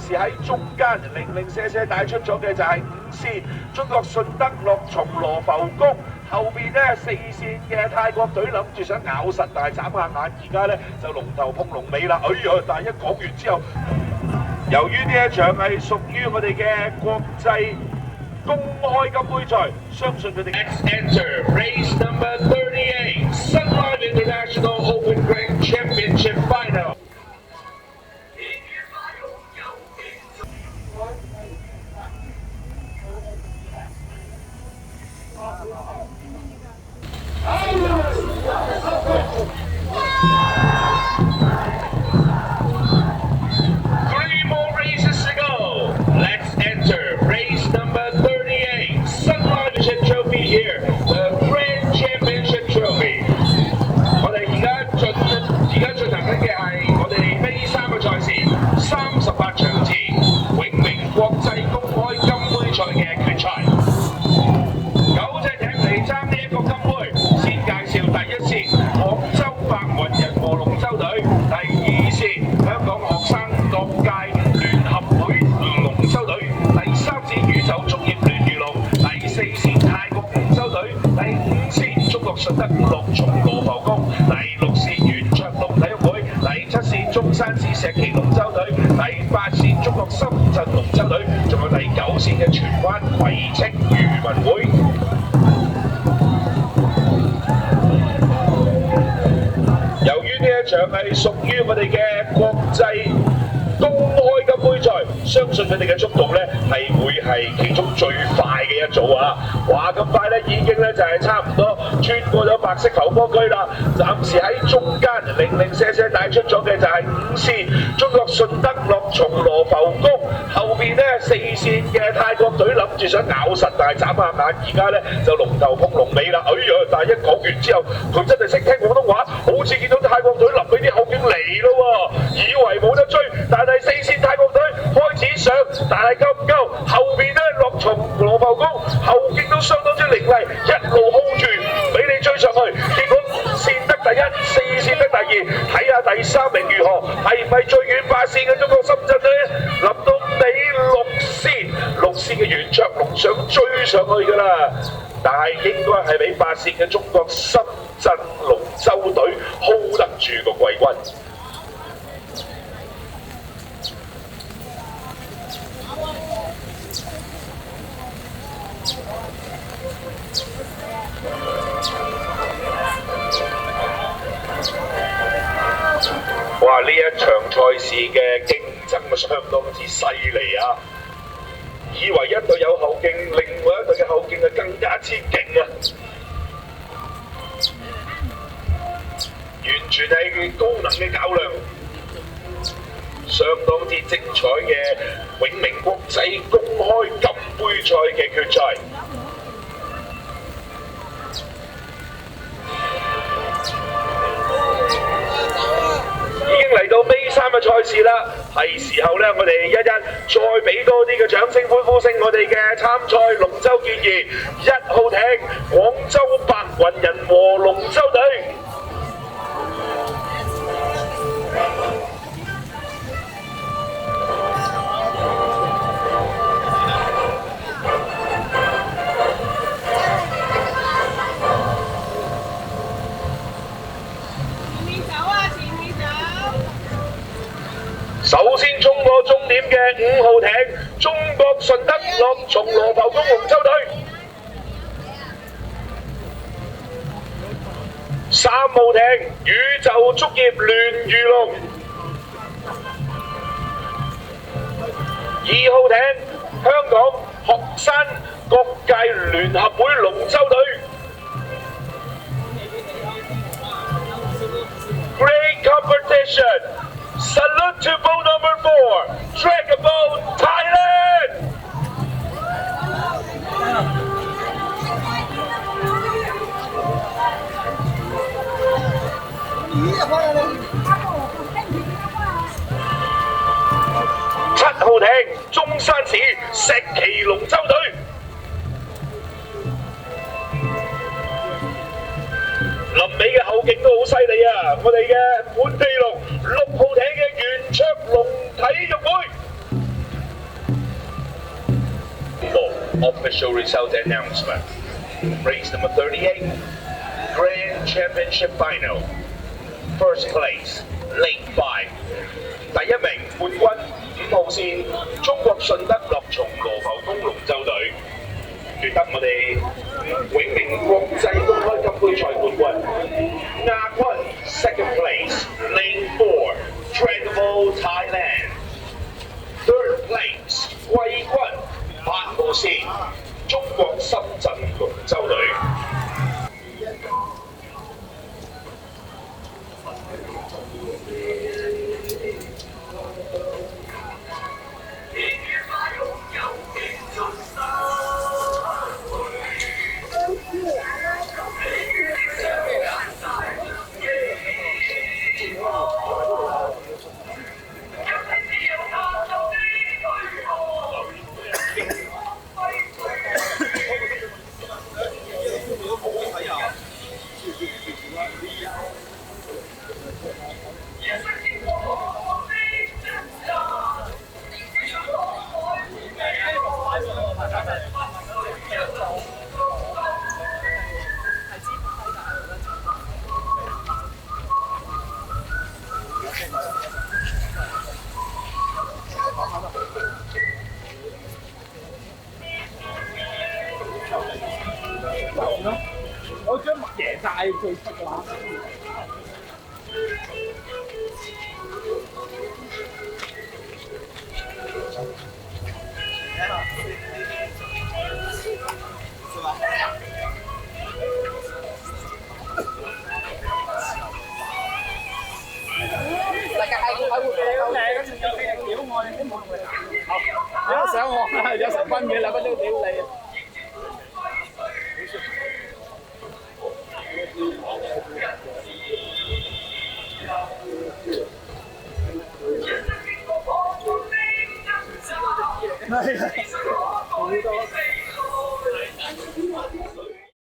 時喺中間零零舍舍帶出咗嘅就係5線中國順德落松羅浮宮。後邊咧4線嘅泰國隊諗住想咬實，但係眨下眼，而家咧就龍頭碰龍尾啦！哎呀！但係一講完之後，由於呢一場係屬於我哋嘅國際公開金杯賽，相信佢哋。Let's enter race number 38, Sun Life International Open Grand Championship Final. Three more races to go. Let's enter race number 38, Sun Life Trophy here, the Grand Championship Trophy. 我哋而家進行緊嘅係我哋呢3個賽事38場次永明國際公開金杯賽嘅決賽。9隻艇嚟爭呢一個金杯，先介紹第一線廣州白雲人和龍舟隊，第2線香港學生各界聯合會龍舟隊，第3線宇宙足業聯漁龍，第4線泰國龍舟隊，第5線中國順德落松羅浮宮，第6線圓桌龍體育會，第7線中山市石岐龍舟隊，第8線中國深圳龍舟隊，仲有第9線嘅荃灣葵青漁民會。由於呢一場係屬於我哋嘅國際公開金杯賽，相信佢哋嘅速度咧係會係其中最快嘅一組啊！話咁快咧，已經咧就係差唔多穿過咗白色球波區啦。暫時喺中間零零舍舍帶出咗嘅就係5線中國順德落松羅浮宮，後邊咧4線嘅泰國隊諗住想咬實，但係眨下眼，而家咧就龍頭碰龍尾啦！哎呀！但係一講完之後，佢真係識聽廣東話，好似見到泰國隊臨尾啲後勁嚟咯喎，以為冇得追，但係4線泰國隊開始上，但係夠唔夠？後邊咧落松羅浮宮後勁都相當之凌厲，一路 hold 住俾你追上去。結果5線得第1，4線得第2，睇下第3名如何，係唔係最遠8線嘅中國深圳咧？臨到尾6線嘅圓桌龍想追上去㗎啦，但係應該係俾8線嘅中國深圳龍舟隊 hold 得住個季軍。哇！呢一場賽事嘅競爭相當之犀利啊！以為一隊有後勁，另外一隊嘅後勁係更加之勁啊！完全係高能嘅較量，相當之精彩嘅永明國際公開金杯賽嘅決賽。已經嚟到尾3嘅賽事啦，係時候咧，我哋一再俾多啲嘅掌聲歡呼聲，我哋嘅參賽龍舟健兒1號艇廣州白雲人和龍舟隊。首先衝過終點嘅5號艇中國順德落松羅浮宮龍舟隊，3號艇宇宙足業聯漁龍，2號艇香港學生各界聯合會龍舟隊。Great competition! Salute to boat number 4, Dragon Boat Thailand! 7號艇中山市石岐龍舟隊。臨尾嘅後勁都好犀利啊！我哋嘅本地龍6號艇嘅圓桌龍體育會。official result announcement. Race number 38, Grand Championship Final. First place, Lane 5. 第一名冠軍5號線中國順德樂松羅浮宮龍舟隊，奪得我哋永明國際公開金杯賽冠軍。亞軍 Second place, Lane 4, Dragonball Thailand. Third place, 季軍8號線中國深圳龍舟隊。我將贏晒最出嘅話。有得上我啊！有10分嘅2分鐘屌你啊！係啊，好多。